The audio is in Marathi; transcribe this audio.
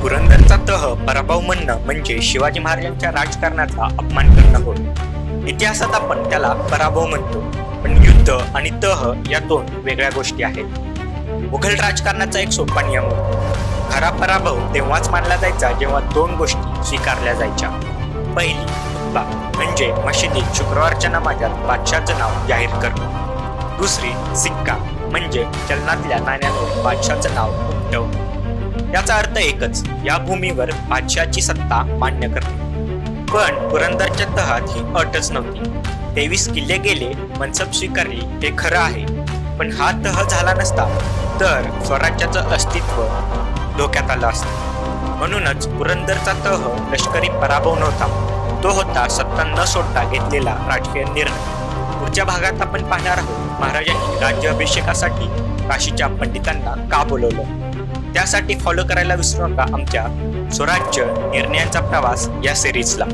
पुरंदरचा तह पराभव म्हणणं म्हणजे शिवाजी महाराजांच्या राजकारणाचा अपमान करणं होय. इतिहासात आपण त्याला पराभव म्हणतो, पण युद्ध आणि तह या दोन वेगळ्या गोष्टी आहेत. मुघल राजकारणाचा एक सोपा नियम होता. खरा पराभव तेव्हाच मानला जायचा जेव्हा दोन गोष्टी स्वीकारल्या जायच्या. पहिली खुतबा म्हणजे मशिदीत शुक्रवारच्या नमाजात बादशाचं नाव जाहीर करणं. दुसरी सिक्का म्हणजे चलनातल्या नाण्यावर बादशाचं नाव उमटवणं. याचा अर्थ एकच, या भूमीवर बादशाची सत्ता मान्य करणे. पण पुरंदरच्या तहात ही अटच नव्हती. 23 किल्ले गेले, मनसब स्वीकारली, हे खरं आहे, पण हा तह झाला नसता तर स्वराज्याचं अस्तित्व धोक्यात आलं असतं. म्हणूनच पुरंदरचा तह लष्करी पराभव नव्हता, तो होता सत्ता न सोडता घेतलेला राजकीय निर्णय. पुढच्या भागात आपण पाहणार आहोत महाराजांनी राज्याभिषेकासाठी काशीच्या पंडितांना का बोलवलं. त्यासाठी फॉलो करायला विसरू नका आमच्या स्वराज्य निर्णयांचा प्रवास या सिरीजला.